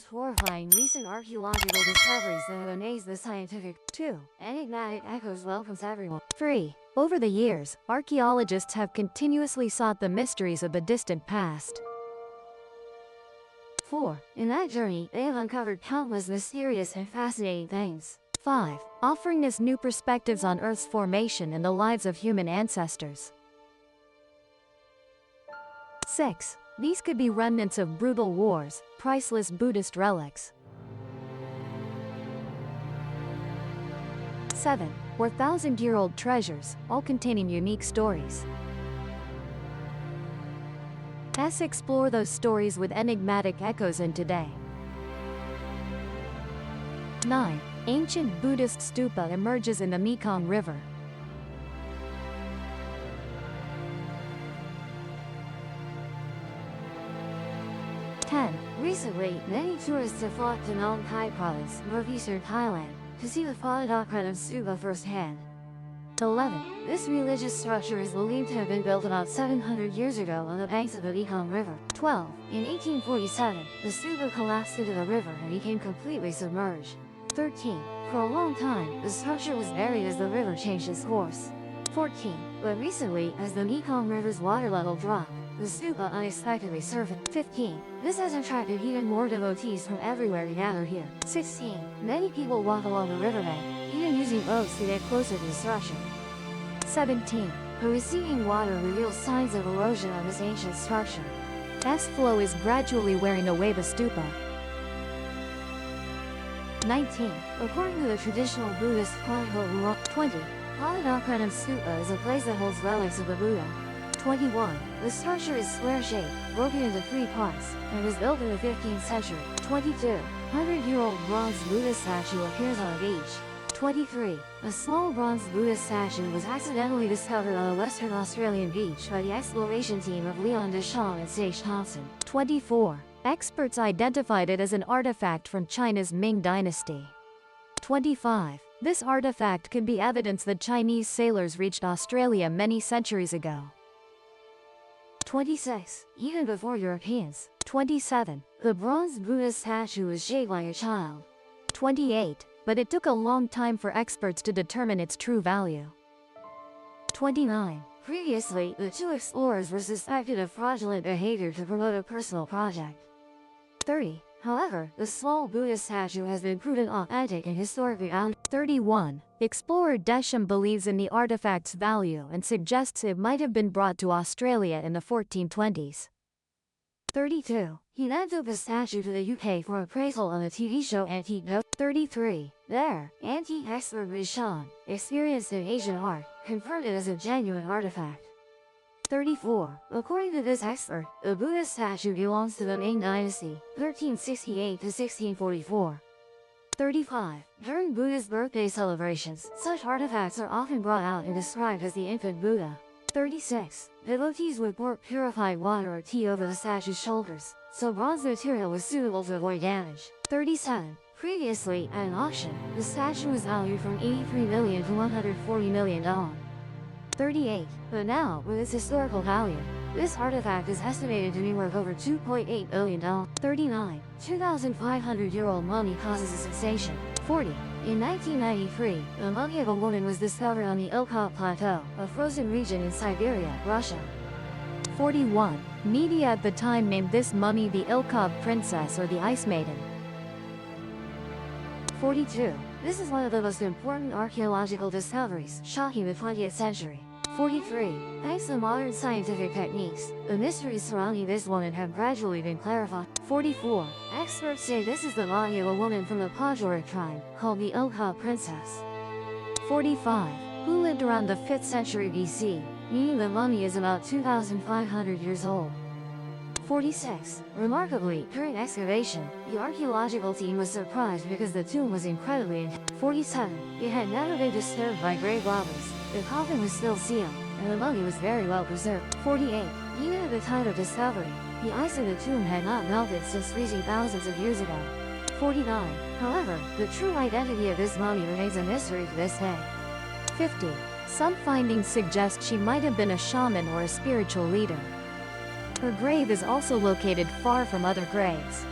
most horrifying recent archaeological discoveries that have amazed the scientific. 2. Enigmatic echoes welcomes everyone. 3. Over the years, archaeologists have continuously sought the mysteries of the distant past. 4. In that journey, they have uncovered countless mysterious and fascinating things. 5. Offering us new perspectives on Earth's formation and the lives of human ancestors. 6. These could be remnants of brutal wars, priceless Buddhist relics. 7. Or thousand-year-old treasures, all containing unique stories. Let's explore those stories with enigmatic echoes in today. 9. Ancient Buddhist stupa emerges in the Mekong River. 10. Recently, many tourists have flocked to Nong Khai province, northeastern Thailand, to see the Pottery stupa firsthand. 11. This religious structure is believed to have been built about 700 years ago on the banks of the Mekong River. 12. In 1847, the stupa collapsed into the river and became completely submerged. 13. For a long time, the structure was buried as the river changed its course. 14. But recently, as the Mekong River's water level dropped, the stupa unexpectedly surfaced. 15. This has attracted even more devotees from everywhere to gather here. 16. Many people walk along the riverbank, even using boats to get closer to the structure. 17. The receding water reveals signs of erosion on this ancient structure. S flow is gradually wearing away the stupa. 19. According to the traditional Buddhist chronicle. 20. Pottery stupa is a place that holds relics of the Buddha. 21. The structure is square-shaped, broken into 3 parts, and was built in the 15th century. 22. 100-year-old bronze Buddhist statue appears on a beach. 23. A small bronze Buddhist statue was accidentally discovered on a Western Australian beach by the exploration team of Leon Deschamps and Sage Thompson. 24. Experts identified it as an artifact from China's Ming Dynasty. 25. This artifact could be evidence that Chinese sailors reached Australia many centuries ago. 26. Even before Europeans. 27. The bronze Buddhist statue was shaped like a child. 28. But it took a long time for experts to determine its true value. 29. Previously, the 2 explorers were suspected of fraudulent behavior to promote a personal project. 30. However, the small Buddhist statue has been proven authentic and historically sound. 31. Explorer Deschamps believes in the artifact's value and suggests it might have been brought to Australia in the 1420s. 32. He then took the statue to the UK for appraisal on the TV show Antique Note. 33. There, antique expert Bishan, experienced in Asian art, confirmed it as a genuine artifact. 34. According to this expert, the Buddhist statue belongs to the Ming Dynasty, 1368 to 1644. 35. During Buddha's birthday celebrations, such artifacts are often brought out and described as the infant Buddha. 36. Devotees would pour purified water or tea over the statue's shoulders, so bronze material was suitable to avoid damage. 37. Previously, at an auction, the statue was valued from $83 million to $140 million. 38. But now, with its historical value, this artifact is estimated to be worth over $2.8 billion. 39. 2,500-year-old mummy causes a sensation. 40. In 1993, the mummy of a woman was discovered on the Ilkop Plateau, a frozen region in Siberia, Russia. 41. Media at the time named this mummy the Ilkop Princess or the Ice Maiden. 42. This is one of the most important archaeological discoveries shocking the 20th century. 43. Thanks to modern scientific techniques, the mysteries surrounding this woman have gradually been clarified. 44. Experts say this is the body of a woman from the Pottery tribe, called the Ilkop Princess. 45. Who lived around the 5th century BC, meaning the mummy is about 2,500 years old. 46. Remarkably, during excavation, the archaeological team was surprised because the tomb was incredibly intact. 47. It had never been disturbed by grave robbers. The coffin was still sealed, and the mummy was very well preserved. 48. Even at the time of discovery, the ice in the tomb had not melted since freezing thousands of years ago. 49. However, the true identity of this mummy remains a mystery to this day. 50. Some findings suggest she might have been a shaman or a spiritual leader. Her grave is also located far from other graves.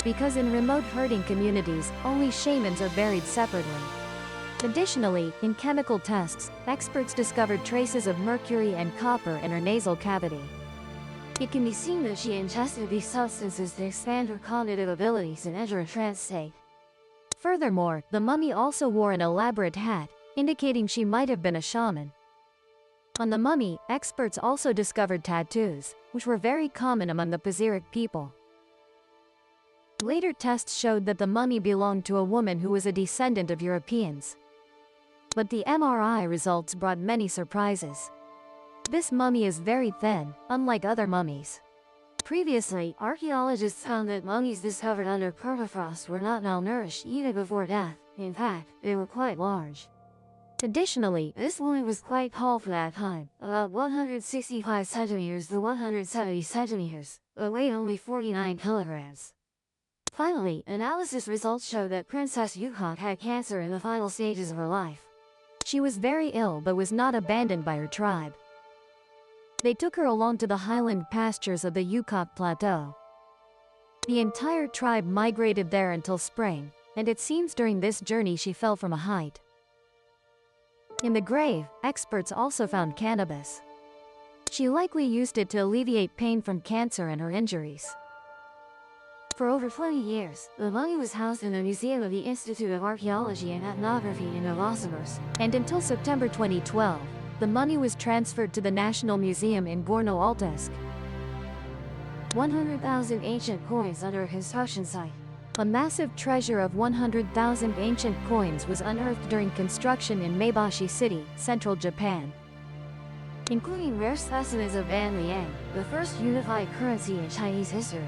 because in remote herding communities, only shamans are buried separately. Additionally, in chemical tests, experts discovered traces of mercury and copper in her nasal cavity. It can be seen that she ingested these substances to expand her cognitive abilities and enter a trance state. Furthermore, the mummy also wore an elaborate hat, indicating she might have been a shaman. On the mummy, experts also discovered tattoos, which were very common among the Paziric people. Later tests showed that the mummy belonged to a woman who was a descendant of Europeans. But the MRI results brought many surprises. This mummy is very thin, unlike other mummies. Previously, archaeologists found that mummies discovered under permafrost were not malnourished even before death. In fact, they were quite large. Additionally, this woman was quite tall for that time, about 165 centimeters to 170 centimeters, but weighed only 49 kilograms. Finally, analysis results show that Princess Yukon had cancer in the final stages of her life. She was very ill but was not abandoned by her tribe. They took her along to the highland pastures of the Yukok Plateau. The entire tribe migrated there until spring, and it seems during this journey she fell from a height. In the grave, experts also found cannabis. She likely used it to alleviate pain from cancer and her injuries. For over 20 years, the mummy was housed in the Museum of the Institute of Archaeology and Ethnography in Novosibirsk, and until September 2012, the mummy was transferred to the National Museum in Gorno-Altesk. 100,000 ancient coins under a construction site. A massive treasure of 100,000 ancient coins was unearthed during construction in Maebashi City, central Japan, including rare specimens of Ban Liang, the first unified currency in Chinese history.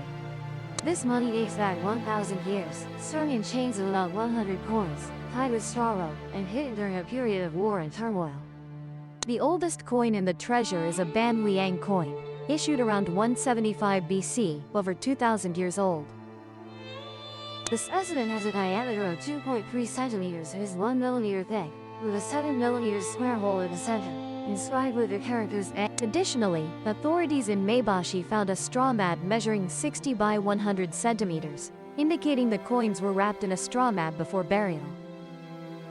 This money dates back 1,000 years, strung in chains of about 100 coins, tied with straw rope, and hidden during a period of war and turmoil. The oldest coin in the treasure is a Ban Liang coin, issued around 175 BC, over 2,000 years old. The specimen has a diameter of 2.3 centimeters and is 1 millimeter thick, with a 7 millimeter square hole in the center, inscribed with the characters A. Additionally, authorities in Maebashi found a straw mat measuring 60 by 100 centimeters, indicating the coins were wrapped in a straw mat before burial.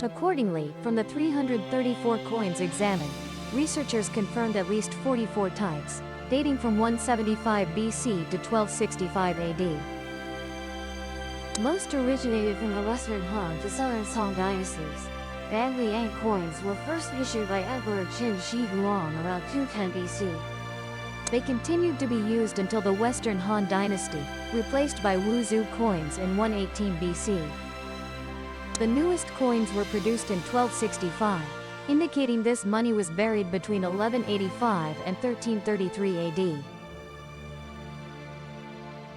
Accordingly, from the 334 coins examined, researchers confirmed at least 44 types, dating from 175 BC to 1265 AD. Most originated from the Western Han to Southern Song dynasties. Ban Liang coins were first issued by Emperor Qin Shi Huang around 210 BC. They continued to be used until the Western Han dynasty, replaced by Wuzhou coins in 118 BC. The newest coins were produced in 1265, indicating this money was buried between 1185 and 1333 AD.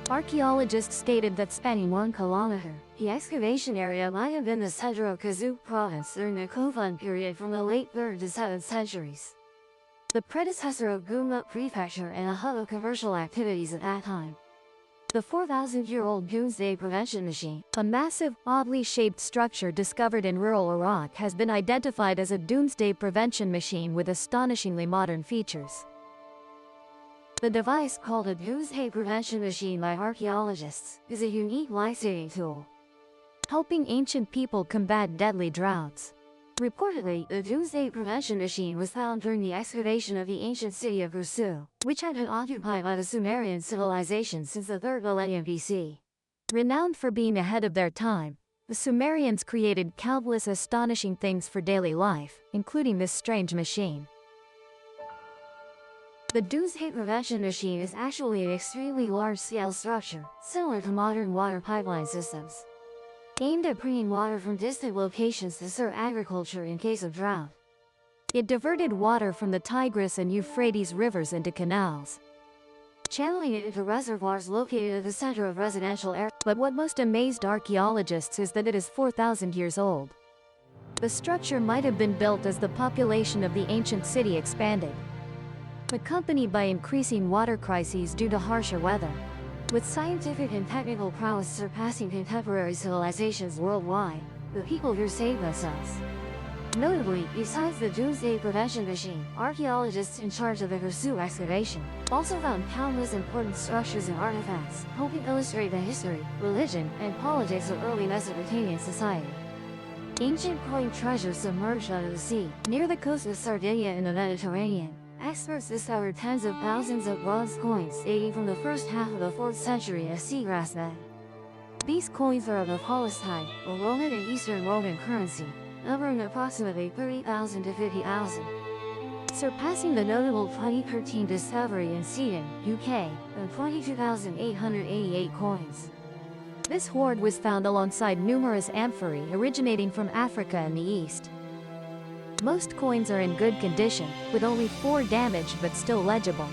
Archaeologists stated that spanning 1 kilometer, the excavation area might have been the center of Kazukh province during the confront period from the late 3rd to 7th centuries, the predecessor of Gunma Prefecture and a hub of commercial activities at that time. The 4,000-year-old doomsday prevention machine, a massive, oddly shaped structure discovered in rural Iraq, has been identified as a doomsday prevention machine with astonishingly modern features. The device, called a doomsday prevention machine by archaeologists, is a unique life-saving tool, helping ancient people combat deadly droughts. Reportedly, the doomsday prevention machine was found during the excavation of the ancient city of Ursu, which had been occupied by the Sumerian civilization since the 3rd millennium BC. Renowned for being ahead of their time, the Sumerians created countless astonishing things for daily life, including this strange machine. The doomsday prevention machine is actually an extremely large-scale structure, similar to modern water pipeline systems, aimed at bringing water from distant locations to serve agriculture in case of drought. It diverted water from the Tigris and Euphrates rivers into canals, channeling it into reservoirs located at the center of residential areas. But what most amazed archaeologists is that it is 4,000 years old. The structure might have been built as the population of the ancient city expanded, accompanied by increasing water crises due to harsher weather. With scientific and technical prowess surpassing contemporary civilizations worldwide, the people here saved themselves. Notably, besides the Doomsday Prevention Machine, archaeologists in charge of the Hirsu excavation also found countless important structures and artifacts, helping illustrate the history, religion, and politics of early Mesopotamian society. Ancient coin treasures submerged under the sea, near the coast of Sardinia in the Mediterranean. Experts discovered tens of thousands of bronze coins dating from the first half of the 4th century as seagrass bed. These coins are of the Palestine, a Roman and Eastern Roman currency, numbering approximately 30,000 to 50,000. Surpassing the notable 2013 discovery in Sweden, UK, of 22,888 coins. This hoard was found alongside numerous amphorae originating from Africa and the East. Most coins are in good condition, with only 4 damaged but still legible.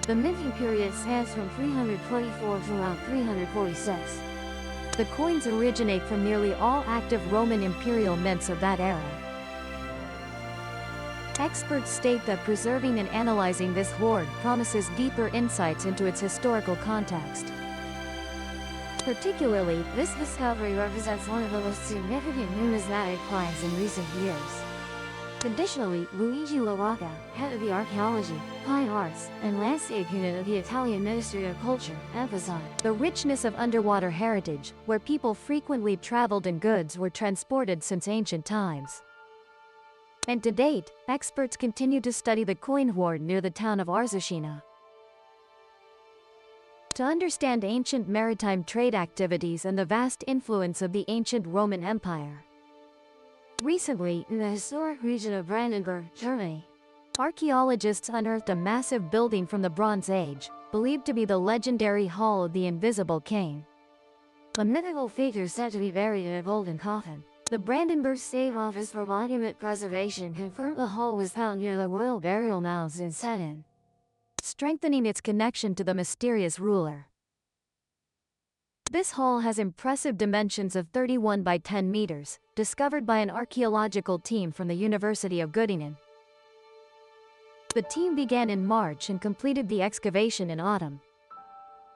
The minting period spans from 324 to around 346. The coins originate from nearly all active Roman imperial mints of that era. Experts state that preserving and analyzing this hoard promises deeper insights into its historical context. Particularly, this discovery represents one of the most significant numismatic finds in recent years. Additionally, Luigi Larocca, head of the Archaeology, Fine Arts, and Landscape Unit of the Italian Ministry of Culture, emphasized the richness of underwater heritage, where people frequently traveled and goods were transported since ancient times. And to date, experts continue to study the coin hoard near the town of Arzachina. To understand ancient maritime trade activities and the vast influence of the ancient Roman Empire. Recently, in the historic region of Brandenburg, Germany, archaeologists unearthed a massive building from the Bronze Age, believed to be the legendary Hall of the Invisible King. A mythical figure said to be buried in a golden coffin. The Brandenburg State Office for Monument Preservation confirmed the hall was found near the royal burial mounds in Sedan, strengthening its connection to the mysterious ruler. This hall has impressive dimensions of 31 by 10 meters, discovered by an archaeological team from the University of Göttingen. The team began in March and completed the excavation in autumn.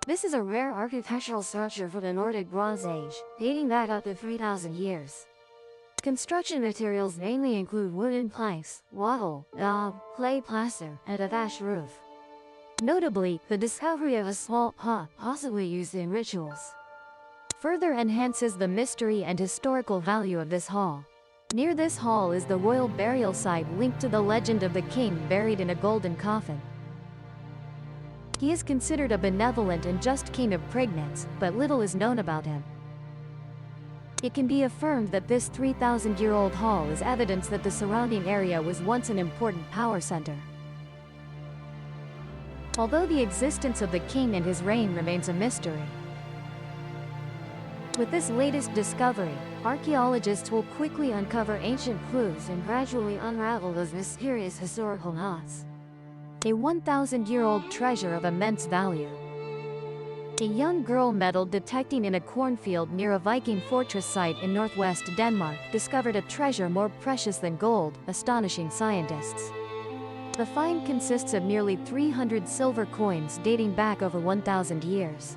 This is a rare architectural structure for the Nordic Bronze Age, dating back up to 3,000 years. Construction materials mainly include wooden planks, wattle, daub, clay plaster, and a thatched roof. Notably, the discovery of a small pot, possibly used in rituals, further enhances the mystery and historical value of this hall. Near this hall is the royal burial site linked to the legend of the king buried in a golden coffin. He is considered a benevolent and just king of Prignitz, but little is known about him. It can be affirmed that this 3,000-year-old hall is evidence that the surrounding area was once an important power center. Although the existence of the king and his reign remains a mystery. With this latest discovery, archaeologists will quickly uncover ancient clues and gradually unravel those mysterious historical knots. A 1,000-year-old treasure of immense value. A young girl medal detecting in a cornfield near a Viking fortress site in northwest Denmark discovered a treasure more precious than gold, astonishing scientists. The find consists of nearly 300 silver coins dating back over 1,000 years.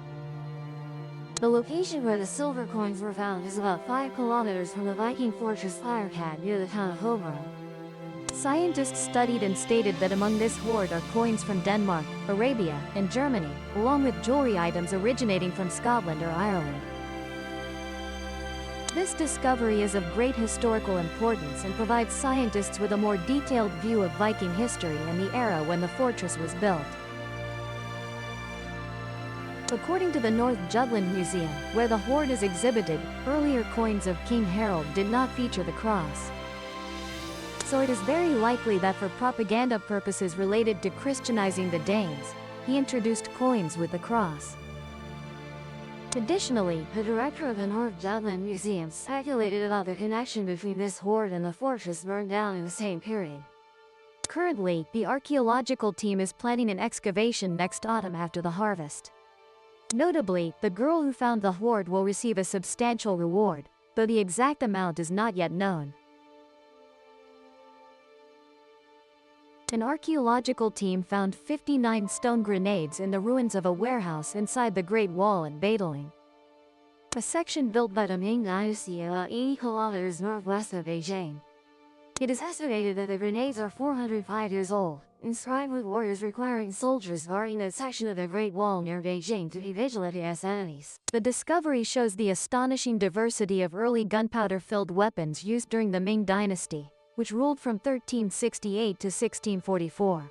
The location where the silver coins were found is about 5 kilometers from the Viking fortress Firecat near the town of Hobro. Scientists studied and stated that among this hoard are coins from Denmark, Arabia, and Germany, along with jewelry items originating from Scotland or Ireland. This discovery is of great historical importance and provides scientists with a more detailed view of Viking history and the era when the fortress was built. According to the North Jutland Museum, where the hoard is exhibited, earlier coins of King Harold did not feature the cross. So it is very likely that for propaganda purposes related to Christianizing the Danes, he introduced coins with the cross. Additionally, the director of the North Jutland Museum speculated about the connection between this hoard and the fortress burned down in the same period. Currently, the archaeological team is planning an excavation next autumn after the harvest. Notably, the girl who found the hoard will receive a substantial reward, though the exact amount is not yet known. An archaeological team found 59 stone grenades in the ruins of a warehouse inside the Great Wall at Badeling. a section built by the Ming Dynasty about 80 kilometers northwest of Beijing. It is estimated that the grenades are 405 years old, inscribed with warriors requiring soldiers guarding a section of the Great Wall near Beijing to be vigilant against enemies. The discovery shows the astonishing diversity of early gunpowder-filled weapons used during the Ming Dynasty, which ruled from 1368 to 1644.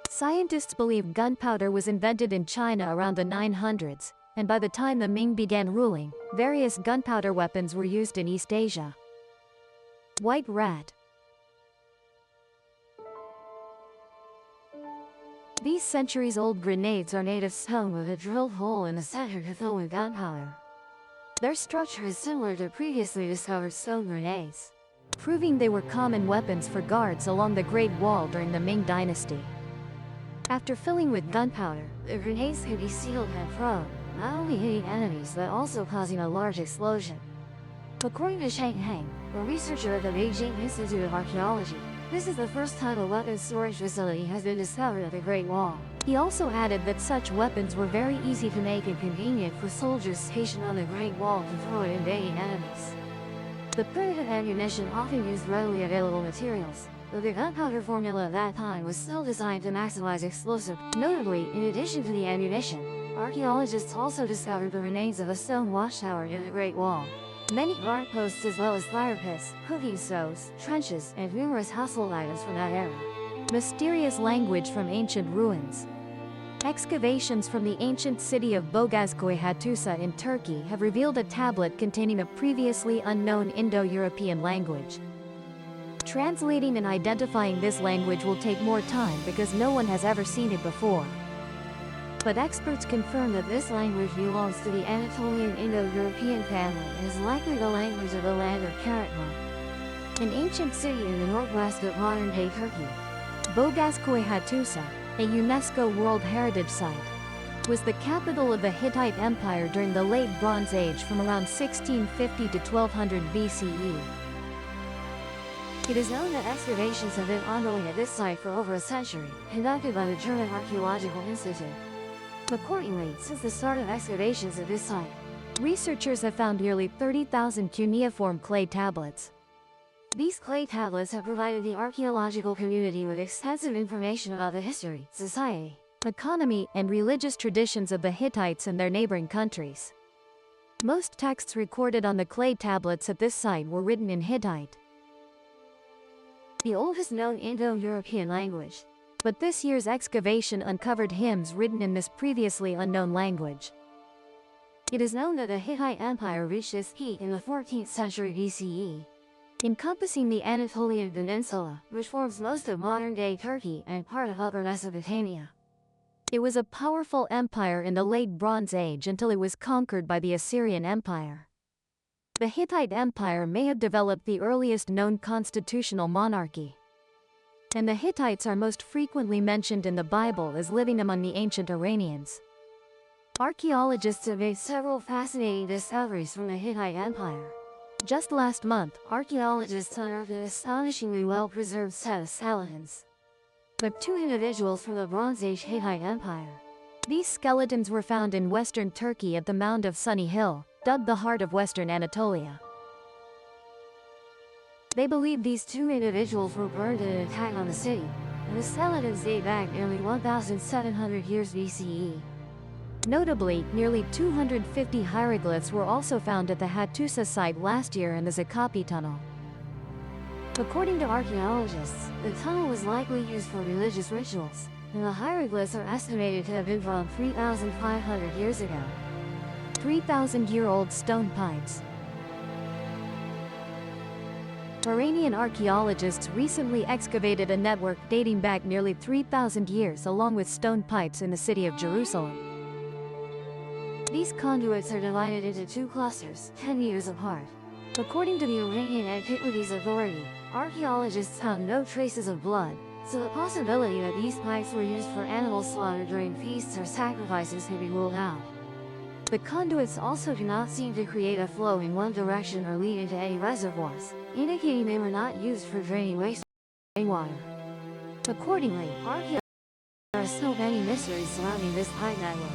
Scientists believe gunpowder was invented in China around the 900s, and by the time the Ming began ruling, various gunpowder weapons were used in East Asia. White rat. These centuries-old grenades are made of stone with a drilled hole in the center to fill with gunpowder. Their structure is similar to previously discovered stone grenades, proving they were common weapons for guards along the Great Wall during the Ming Dynasty. After filling with gunpowder, the grenades could be sealed and thrown, not only hitting enemies but also causing a large explosion. According to Sheng Heng, a researcher at the Beijing Institute of Archaeology, this is the first time a weapons storage facility has been discovered at the Great Wall. He also added that such weapons were very easy to make and convenient for soldiers stationed on the Great Wall to throw at invading enemies. The primitive ammunition often used readily available materials, though the gunpowder formula at that time was still designed to maximize explosive. Notably, in addition to the ammunition, archaeologists also discovered the remains of a stone watchtower near the Great Wall. Many guard posts as well as fire pits, cooking stoves, trenches, and numerous household items from that era. Mysterious language from ancient ruins. Excavations from the ancient city of Bogazköy Hattusa in Turkey have revealed a tablet containing a previously unknown Indo-European language. Translating and identifying this language will take more time because no one has ever seen it before. But experts confirm that this language belongs to the Anatolian Indo-European family and is likely the language of the land of Karaman, an ancient city in the northwest of modern-day Turkey. Bogazköy Hattusa, a UNESCO World Heritage Site, was the capital of the Hittite Empire during the Late Bronze Age from around 1650 to 1200 BCE. It is known that excavations have been ongoing at this site for over a century, conducted by the German Archaeological Institute. Accordingly, since the start of excavations at this site, researchers have found nearly 30,000 cuneiform clay tablets. These clay tablets have provided the archaeological community with extensive information about the history, society, economy, and religious traditions of the Hittites and their neighboring countries. Most texts recorded on the clay tablets at this site were written in Hittite, the oldest known Indo-European language. But this year's excavation uncovered hymns written in this previously unknown language. It is known that the Hittite Empire reached its peak in the 14th century BCE, encompassing the Anatolian Peninsula, which forms most of modern-day Turkey and part of Upper Mesopotamia. It was a powerful empire in the Late Bronze Age until it was conquered by the Assyrian Empire. The Hittite Empire may have developed the earliest known constitutional monarchy, and the Hittites are most frequently mentioned in the Bible as living among the ancient Iranians. Archaeologists have made several fascinating discoveries from the Hittite Empire. Just last month, archaeologists unearthed an astonishingly well-preserved set of skeletons of 2 individuals from the Bronze Age Hittite Empire. These skeletons were found in western Turkey at the mound of Sunny Hill, dubbed the heart of western Anatolia. They believe these 2 individuals were burned in an attack on the city, and the skeletons date back nearly 1,700 years BCE. Notably, nearly 250 hieroglyphs were also found at the Hattusa site last year in the Zakapi tunnel. According to archaeologists, the tunnel was likely used for religious rituals, and the hieroglyphs are estimated to have been from 3,500 years ago. 3,000-year-old stone pipes. Iranian archaeologists recently excavated a network dating back nearly 3,000 years along with stone pipes in the city of Jerusalem. These conduits are divided into 2 clusters, 10 meters apart. According to the Iranian Antiquities Authority, archaeologists found no traces of blood, so the possibility that these pipes were used for animal slaughter during feasts or sacrifices can be ruled out. The conduits also do not seem to create a flow in one direction or lead into any reservoirs, indicating they were not used for draining waste rainwater. Accordingly, archaeologists there are still many mysteries surrounding this pipe network.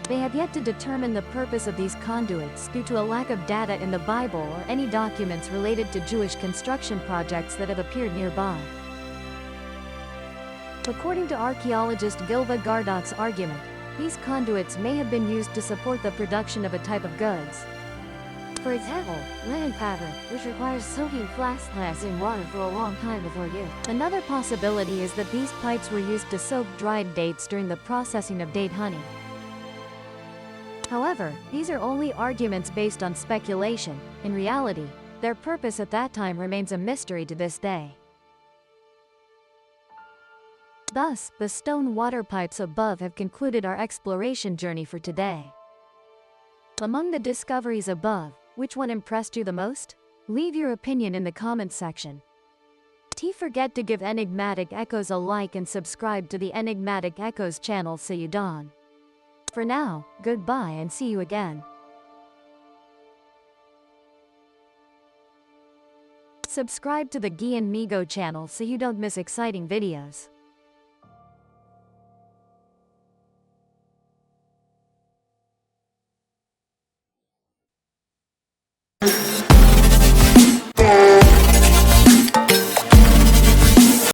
They have yet to determine the purpose of these conduits due to a lack of data in the Bible or any documents related to Jewish construction projects that have appeared nearby. According to archaeologist Gilva Gardot's argument, these conduits may have been used to support the production of a type of goods. For example, linen pattern, which requires soaking flax in water for a long time before use. Another possibility is that these pipes were used to soak dried dates during the processing of date honey. However, these are only arguments based on speculation. In reality, their purpose at that time remains a mystery to this day. Thus, the stone water pipes above have concluded our exploration journey for today. Among the discoveries above, which one impressed you the most? Leave your opinion in the comments section. Don't forget to give Enigmatic Echoes a like and subscribe to the Enigmatic Echoes channel so you don't. For now, goodbye and see you again. Subscribe to the Gian Migo channel so you don't miss exciting videos.